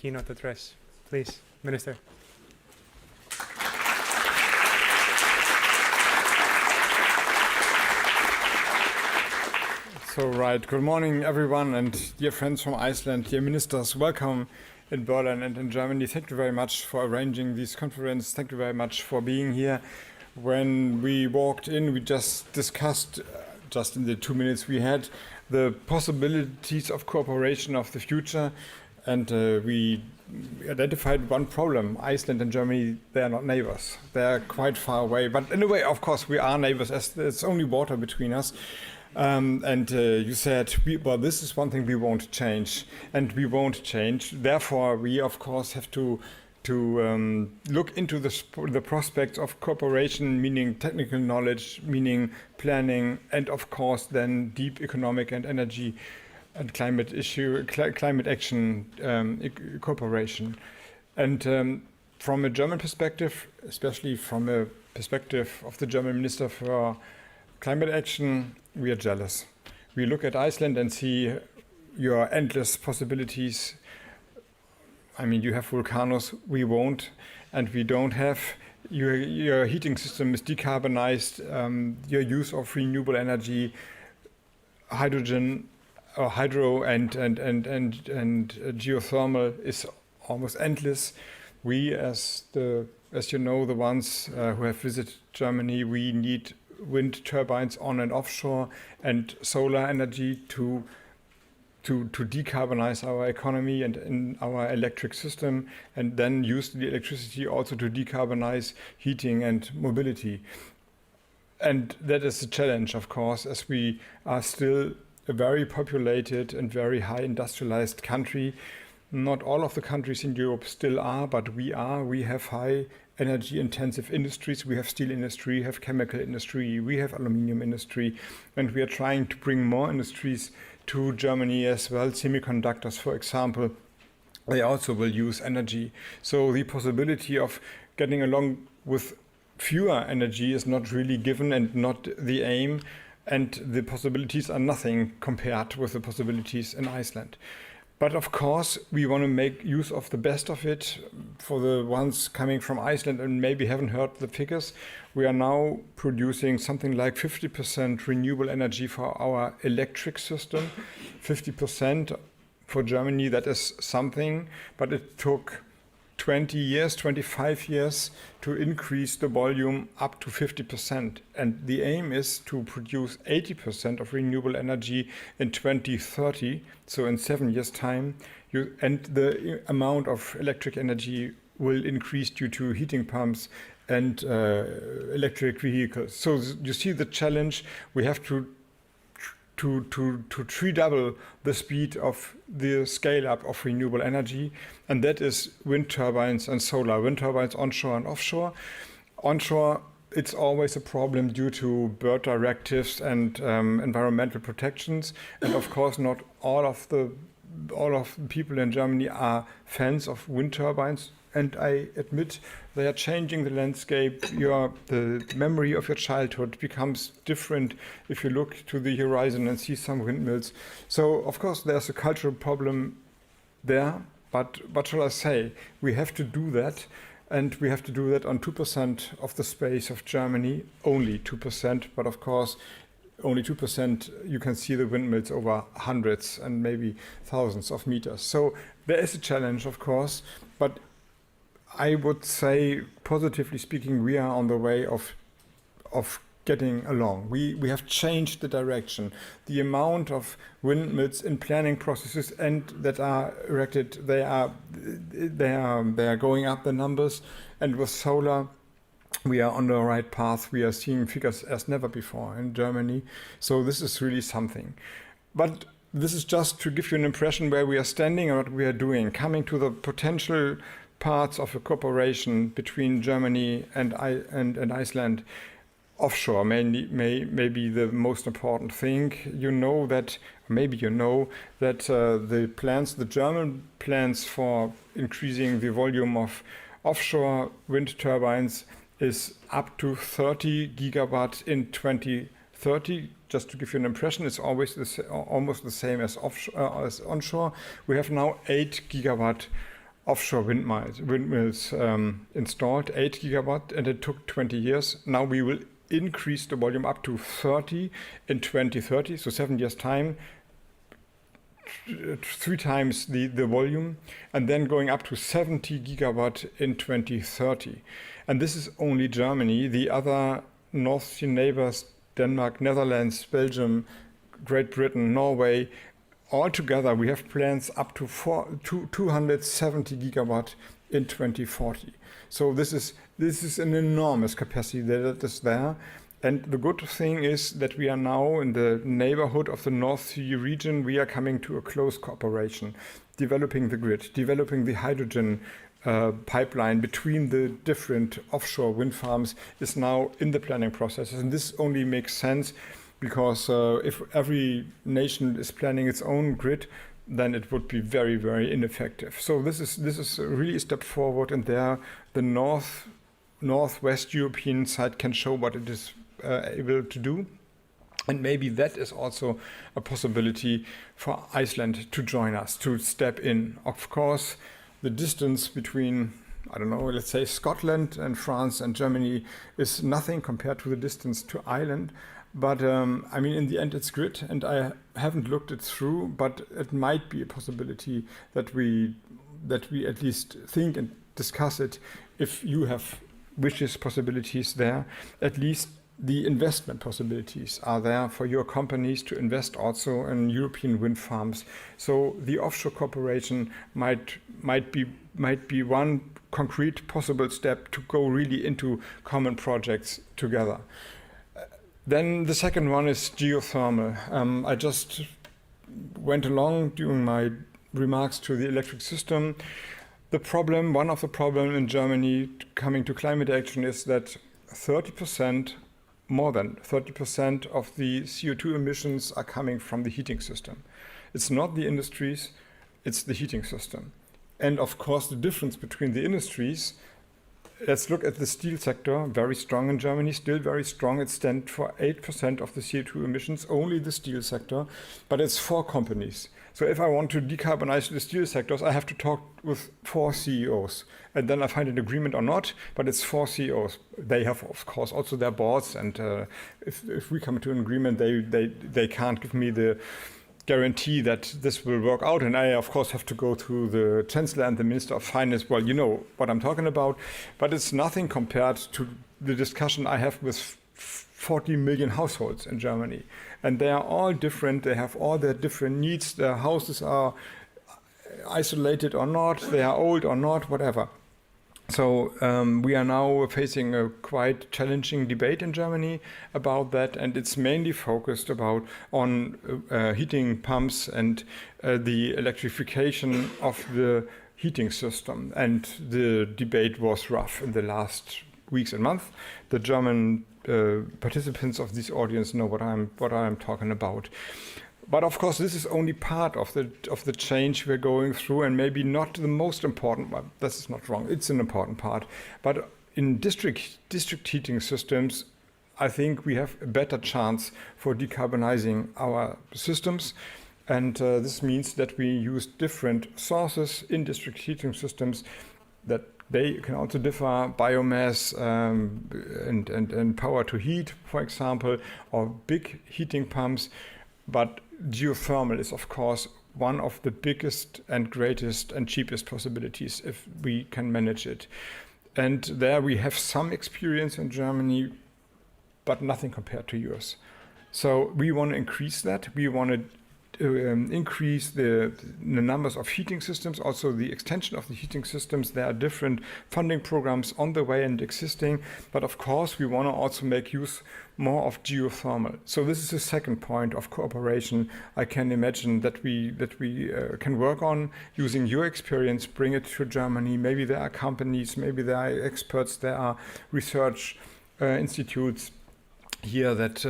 keynote address. Please, Minister. So, right, good morning everyone, and dear friends from Iceland, dear ministers, welcome in Berlin and in Germany. Thank you very much for arranging this conference. Thank you very much for being here. When we walked in, we just discussed, just in the 2 minutes we had, the possibilities of cooperation of the future, and we identified one problem. Iceland and Germany, they are not neighbors. They are quite far away, but in a way, of course, we are neighbors, as there's only water between us. You said, well, this is one thing we won't change, and we won't change. Therefore, we, of course, have to look into the prospects of cooperation, meaning technical knowledge, meaning planning, and, of course, then deep economic and energy and climate action cooperation. And from a German perspective, especially from a perspective of the German Minister for Climate Action, we are jealous. We look at Iceland and see your endless possibilities. I mean, you have volcanoes, we won't, and we don't have. Your heating system is decarbonized. Your use of renewable energy, hydrogen, or hydro, and geothermal is almost endless. We, as you know, the ones who have visited Germany, we need wind turbines on and offshore and solar energy to decarbonize our economy and in our electric system, and then use the electricity also to decarbonize heating and mobility. And that is a challenge, of course, as we are still a very populated and very high industrialized country. Not all of the countries in Europe still are, but we are. We have high energy-intensive industries. We have steel industry, we have chemical industry, we have aluminium industry, and we are trying to bring more industries to Germany as well. Semiconductors, for example, they also will use energy. So the possibility of getting along with fewer energy is not really given and not the aim, and the possibilities are nothing compared with the possibilities in Iceland. But of course, we want to make use of the best of it. For the ones coming from Iceland and maybe haven't heard the figures, we are now producing something like 50% renewable energy for our electric system. 50% for Germany, that is something, but it took 20 years, 25 years to increase the volume up to 50%. And the aim is to produce 80% of renewable energy in 2030, so in 7 years' time. And the amount of electric energy will increase due to heating pumps and electric vehicles. So you see the challenge. We have to treedouble the speed of the scale up of renewable energy, and that is wind turbines and solar. Wind turbines onshore and offshore. Onshore, it's always a problem due to bird directives and environmental protections, and of course not all of the people in Germany are fans of wind turbines. And I admit they are changing the landscape. The memory of your childhood becomes different if you look to the horizon and see some windmills. So, of course, there's a cultural problem there. But what shall I say? We have to do that. And we have to do that on 2% of the space of Germany, only 2%. But, of course, only 2%, you can see the windmills over hundreds and maybe thousands of meters. So there is a challenge, of course. But I would say, positively speaking, we are on the way of getting along. We have changed the direction. The amount of windmills in planning processes and that are erected, they are going up, the numbers. And with solar, we are on the right path. We are seeing figures as never before in Germany. So this is really something. But this is just to give you an impression where we are standing and what we are doing. Coming to the potential parts of a cooperation between Germany and Iceland, offshore may be the most important thing. You know that, maybe you know that the German plans for increasing the volume of offshore wind turbines is up to 30 gigawatt in 2030. Just to give you an impression, it's always almost the same as offshore, as onshore. We have now 8 gigawatt offshore windmills installed, 8 gigawatt, and it took 20 years. Now we will increase the volume up to 30 in 2030, so 7 years' time, 3 times the volume, and then going up to 70 gigawatt in 2030. And this is only Germany. The other North Sea neighbors, Denmark, Netherlands, Belgium, Great Britain, Norway, all together we have plans up to 270 gigawatt in 2040. So this is an enormous capacity that is there. And the good thing is that we are now in the neighborhood of the North Sea region. We are coming to a close cooperation, developing the grid, developing the hydrogen pipeline between the different offshore wind farms is now in the planning process. And this only makes sense because if every nation is planning its own grid, then it would be very, very ineffective. So this is really a step forward, and there the northwest European side can show what it is able to do. And maybe that is also a possibility for Iceland to join us, to step in. Of course, the distance between, I don't know, let's say Scotland and France and Germany is nothing compared to the distance to Ireland. But I mean, in the end, it's grid, and I haven't looked it through, but it might be a possibility that we at least think and discuss it. If you have wishes, possibilities there, at least the investment possibilities are there for your companies to invest also in European wind farms. So the offshore cooperation might be one concrete possible step to go really into common projects together. Then the second one is geothermal. I just went along during my remarks to the electric system. One of the problems in Germany coming to climate action is that more than 30% of the CO2 emissions are coming from the heating system. It's not the industries, it's the heating system. And of course, the difference between the industries, let's look at the steel sector, very strong in Germany, still very strong. It stands for 8% of the CO2 emissions, only the steel sector, but it's 4 companies. So if I want to decarbonize the steel sectors, I have to talk with 4 CEOs. And then I find an agreement or not, but it's 4 CEOs. They have, of course, also their boards. And if we come to an agreement, they can't give me the guarantee that this will work out. And I, of course, have to go to the Chancellor and the Minister of Finance. Well, you know what I'm talking about. But it's nothing compared to the discussion I have with 40 million households in Germany. And they are all different. They have all their different needs. Their houses are isolated or not. They are old or not, whatever. So we are now facing a quite challenging debate in Germany about that, and it's mainly focused on heating pumps and the electrification of the heating system. And the debate was rough in the last weeks and months. The German participants of this audience know what I'm talking about. But of course, this is only part of the change we're going through, and maybe not the most important one. This is not wrong. It's an important part. But in district heating systems, I think we have a better chance for decarbonizing our systems. And this means that we use different sources in district heating systems that they can also differ, biomass and power to heat, for example, or big heating pumps. But geothermal is, of course, one of the biggest and greatest and cheapest possibilities if we can manage it. And there we have some experience in Germany, but nothing compared to yours. So we want to increase that. We want to increase the numbers of heating systems, also the extension of the heating systems. There are different funding programs on the way and existing, but of course we want to also make use more of geothermal. So this is the second point of cooperation I can imagine that we can work on, using your experience, bring it to Germany. Maybe there are companies, maybe there are experts, there are research institutes here that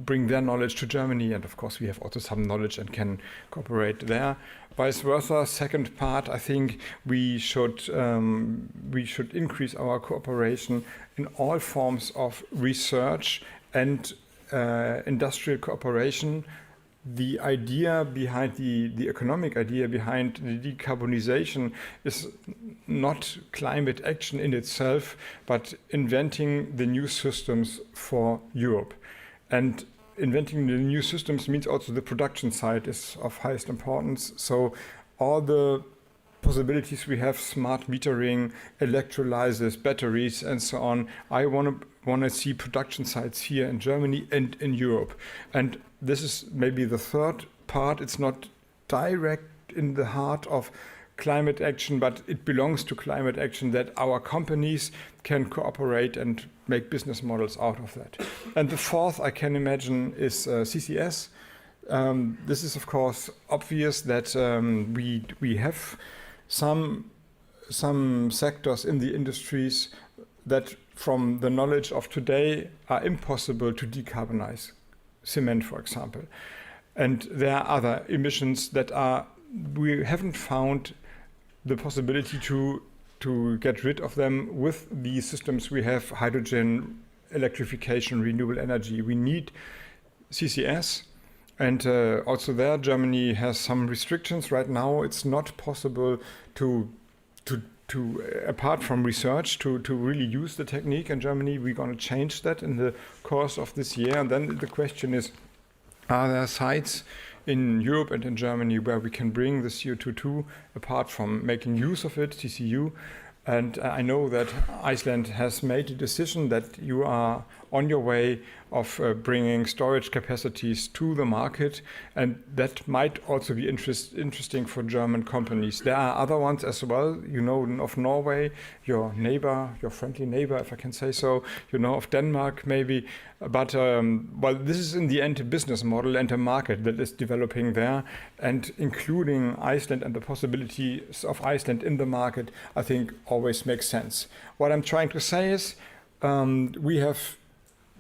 bring their knowledge to Germany, and of course we have also some knowledge and can cooperate there. Vice versa. Second part, I think we should increase our cooperation in all forms of research and industrial cooperation. the idea behind the economic idea behind the decarbonization is not climate action in itself, but inventing the new systems for Europe. And inventing the new systems means also the production side is of highest importance. So all the possibilities we have, smart metering, electrolyzers, batteries, and so on. I want to see production sites here in Germany and in Europe. And this is maybe the third part. It's not direct in the heart of climate action, but it belongs to climate action that our companies can cooperate and make business models out of that. And the fourth I can imagine is CCS. This is of course obvious that we have some sectors in the industries that from the knowledge of today are impossible to decarbonize. Cement, for example. And there are other emissions that we haven't found the possibility to get rid of them with the systems we have, hydrogen, electrification, renewable energy. We need CCS. And also there, Germany has some restrictions. Right now, it's not possible to apart from research, to really use the technique in Germany. We're going to change that in the course of this year. And then the question is, are there sites in Europe and in Germany where we can bring the CO2 apart from making use of it, CCU? And I know that Iceland has made a decision that you are on your way of bringing storage capacities to the market, and that might also be interesting for German companies. There are other ones as well. You know of Norway, your neighbor, your friendly neighbor, if I can say so. You know of Denmark, maybe. But well, this is in the end a business model and a market that is developing there, and including Iceland and the possibilities of Iceland in the market, I think always makes sense. What I'm trying to say is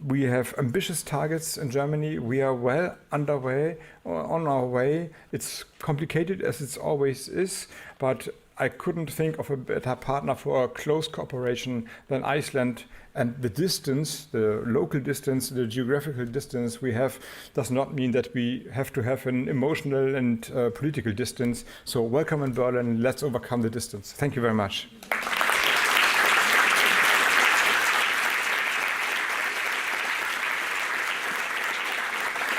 we have ambitious targets in Germany. We are well underway, on our way. It's complicated as it always is, but I couldn't think of a better partner for a close cooperation than Iceland. And the distance, the local distance, the geographical distance we have does not mean that we have to have an emotional and political distance. So welcome in Berlin. Let's overcome the distance. Thank you very much.